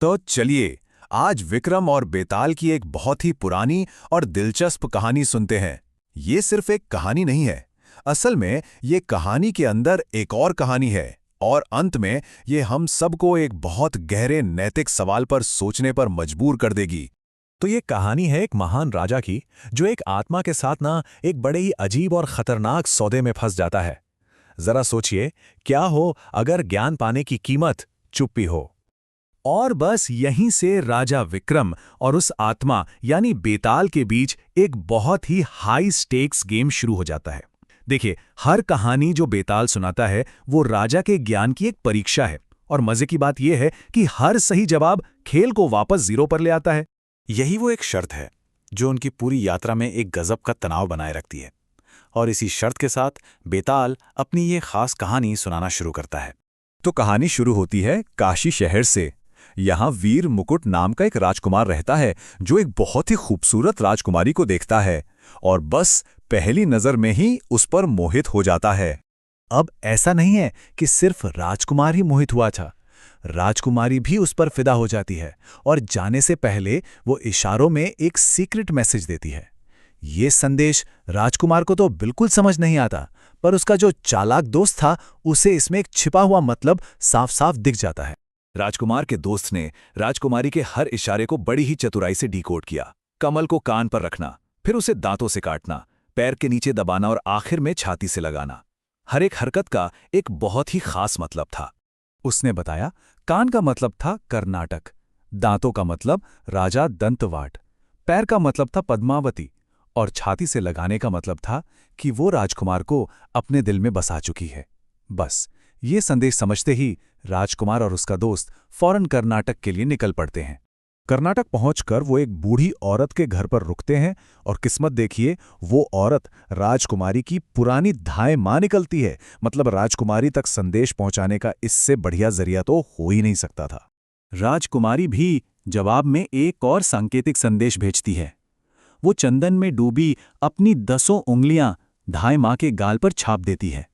तो चलिए आज विक्रम और बेताल की एक बहुत ही पुरानी और दिलचस्प कहानी सुनते हैं। ये सिर्फ एक कहानी नहीं है। असल में ये कहानी के अंदर एक और कहानी है और अंत में ये हम सबको एक बहुत गहरे नैतिक सवाल पर सोचने पर मजबूर कर देगी। तो ये कहानी है एक महान राजा की, जो एक आत्मा के साथ ना एक बड़े ही अजीब और खतरनाक सौदे में फंस जाता है। जरा सोचिए, क्या हो अगर ज्ञान पाने की कीमत चुप्पी हो। और बस यहीं से राजा विक्रम और उस आत्मा यानी बेताल के बीच एक बहुत ही हाई स्टेक्स गेम शुरू हो जाता है। देखिए, हर कहानी जो बेताल सुनाता है वो राजा के ज्ञान की एक परीक्षा है, और मजे की बात यह है कि हर सही जवाब खेल को वापस जीरो पर ले आता है। यही वो एक शर्त है जो उनकी पूरी यात्रा में एक गजब का तनाव बनाए रखती है। और इसी शर्त के साथ बेताल अपनी ये खास कहानी सुनाना शुरू करता है। तो कहानी शुरू होती है काशी शहर से। यहाँ वीर मुकुट नाम का एक राजकुमार रहता है, जो एक बहुत ही खूबसूरत राजकुमारी को देखता है और बस पहली नजर में ही उस पर मोहित हो जाता है। अब ऐसा नहीं है कि सिर्फ राजकुमार ही मोहित हुआ था, राजकुमारी भी उस पर फिदा हो जाती है और जाने से पहले वो इशारों में एक सीक्रेट मैसेज देती है। ये संदेश राजकुमार को तो बिल्कुल समझ नहीं आता, पर उसका जो चालाक दोस्त था उसे इसमें एक छिपा हुआ मतलब साफ साफ दिख जाता है। राजकुमार के दोस्त ने राजकुमारी के हर इशारे को बड़ी ही चतुराई से डिकोड किया। कमल को कान पर रखना, फिर उसे दांतों से काटना, पैर के नीचे दबाना और आखिर में छाती से लगाना। हर एक हरकत का एक बहुत ही खास मतलब था। उसने बताया, कान का मतलब था कर्नाटक, दांतों का मतलब राजा दंतवाट, पैर का मतलब था पद्मावती, और छाती से लगाने का मतलब था कि वो राजकुमार को अपने दिल में बसा चुकी है। बस ये संदेश समझते ही राजकुमार और उसका दोस्त फौरन कर्नाटक के लिए निकल पड़ते हैं। कर्नाटक पहुंचकर वो एक बूढ़ी औरत के घर पर रुकते हैं और किस्मत देखिए, वो औरत राजकुमारी की पुरानी धाय मां निकलती है। मतलब राजकुमारी तक संदेश पहुंचाने का इससे बढ़िया जरिया तो हो ही नहीं सकता था। राजकुमारी भी जवाब में एक और सांकेतिक संदेश भेजती है। वो चंदन में डूबी अपनी 10 उंगलियां धाय मां के गाल पर छाप देती है।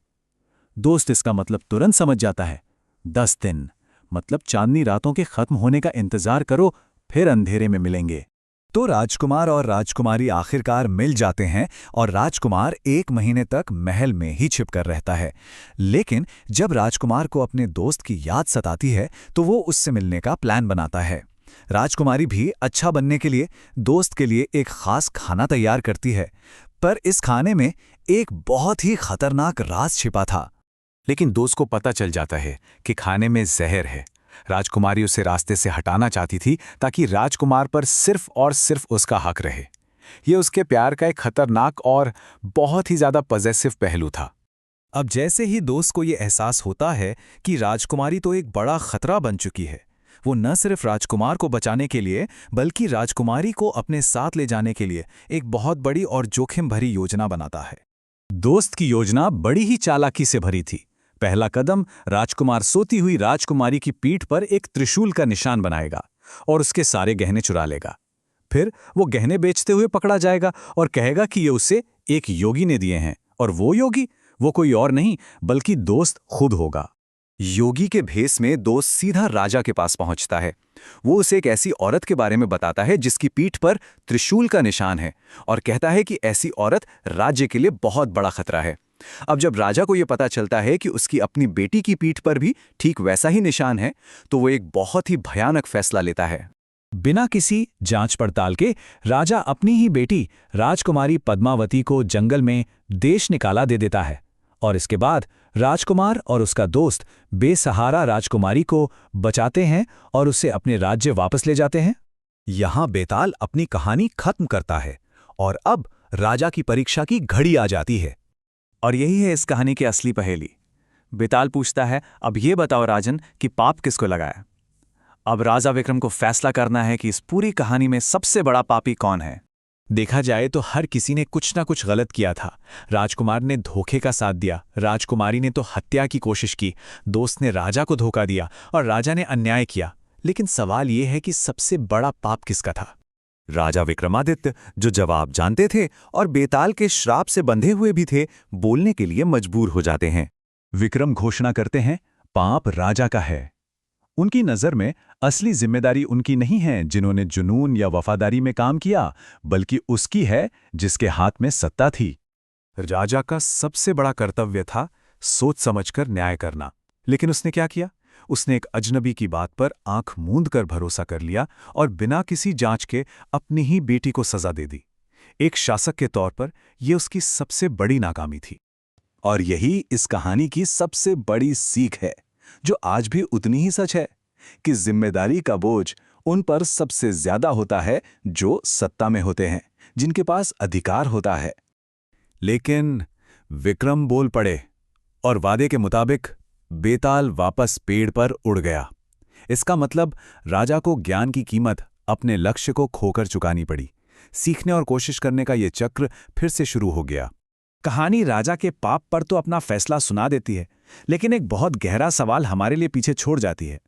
दोस्त इसका मतलब तुरंत समझ जाता है। 10 दिन मतलब चांदनी रातों के खत्म होने का इंतजार करो, फिर अंधेरे में मिलेंगे। तो राजकुमार और राजकुमारी आखिरकार मिल जाते हैं और राजकुमार 1 महीने तक महल में ही छिपकर रहता है। लेकिन जब राजकुमार को अपने दोस्त की याद सताती है तो वो उससे मिलने का प्लान बनाता है। राजकुमारी भी अच्छा बनने के लिए दोस्त के लिए एक खास खाना तैयार करती है, पर इस खाने में एक बहुत ही खतरनाक राज छिपा था। लेकिन दोस्त को पता चल जाता है कि खाने में जहर है। राजकुमारी उसे रास्ते से हटाना चाहती थी ताकि राजकुमार पर सिर्फ और सिर्फ उसका हक रहे। यह उसके प्यार का एक खतरनाक और बहुत ही ज्यादा पॉजेसिव पहलू था। अब जैसे ही दोस्त को यह एहसास होता है कि राजकुमारी तो एक बड़ा खतरा बन चुकी है, वो न सिर्फ राजकुमार को बचाने के लिए बल्कि राजकुमारी को अपने साथ ले जाने के लिए एक बहुत बड़ी और जोखिम भरी योजना बनाता है। दोस्त की योजना बड़ी ही चालाकी से भरी थी। पहला कदम, राजकुमार सोती हुई राजकुमारी की पीठ पर एक त्रिशूल का निशान बनाएगा और उसके सारे गहने चुरा लेगा। फिर वो गहने बेचते हुए पकड़ा जाएगा और कहेगा कि ये उसे एक योगी ने दिए हैं, और वो योगी वो कोई और नहीं बल्कि दोस्त खुद होगा। योगी के भेष में दोस्त सीधा राजा के पास पहुंचता है। वो उसे एक ऐसी औरत के बारे में बताता है जिसकी पीठ पर त्रिशूल का निशान है, और कहता है कि ऐसी औरत राज्य के लिए बहुत बड़ा खतरा है। अब जब राजा को यह पता चलता है कि उसकी अपनी बेटी की पीठ पर भी ठीक वैसा ही निशान है, तो वो एक बहुत ही भयानक फैसला लेता है। बिना किसी जांच पड़ताल के राजा अपनी ही बेटी राजकुमारी पद्मावती को जंगल में देश निकाला दे देता है, और इसके बाद राजकुमार और उसका दोस्त बेसहारा राजकुमारी को बचाते हैं और उसे अपने राज्य वापस ले जाते हैं। यहां बेताल अपनी कहानी खत्म करता है और अब राजा की परीक्षा की घड़ी आ जाती है। और यही है इस कहानी की असली पहेली। बेताल पूछता है, अब ये बताओ राजन कि पाप किसको लगाया। अब राजा विक्रम को फैसला करना है कि इस पूरी कहानी में सबसे बड़ा पापी कौन है। देखा जाए तो हर किसी ने कुछ ना कुछ गलत किया था। राजकुमार ने धोखे का साथ दिया, राजकुमारी ने तो हत्या की कोशिश की, दोस्त ने राजा को धोखा दिया और राजा ने अन्याय किया। लेकिन सवाल यह है कि सबसे बड़ा पाप किसका था। राजा विक्रमादित्य, जो जवाब जानते थे और बेताल के श्राप से बंधे हुए भी थे, बोलने के लिए मजबूर हो जाते हैं। विक्रम घोषणा करते हैं, पाप राजा का है। उनकी नज़र में असली जिम्मेदारी उनकी नहीं है जिन्होंने जुनून या वफादारी में काम किया, बल्कि उसकी है जिसके हाथ में सत्ता थी। राजा का सबसे बड़ा कर्तव्य था सोच समझकर न्याय करना, लेकिन उसने क्या किया? उसने एक अजनबी की बात पर आंख मूंद कर भरोसा कर लिया और बिना किसी जांच के अपनी ही बेटी को सजा दे दी। एक शासक के तौर पर यह उसकी सबसे बड़ी नाकामी थी। और यही इस कहानी की सबसे बड़ी सीख है, जो आज भी उतनी ही सच है, कि जिम्मेदारी का बोझ उन पर सबसे ज्यादा होता है जो सत्ता में होते हैं, जिनके पास अधिकार होता है। लेकिन विक्रम बोल पड़े और वादे के मुताबिक बेताल वापस पेड़ पर उड़ गया। इसका मतलब राजा को ज्ञान की कीमत अपने लक्ष्य को खोकर चुकानी पड़ी। सीखने और कोशिश करने का यह चक्र फिर से शुरू हो गया। कहानी राजा के पाप पर तो अपना फैसला सुना देती है, लेकिन एक बहुत गहरा सवाल हमारे लिए पीछे छोड़ जाती है।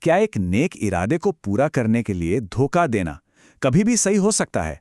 क्या एक नेक इरादे को पूरा करने के लिए धोखा देना कभी भी सही हो सकता है?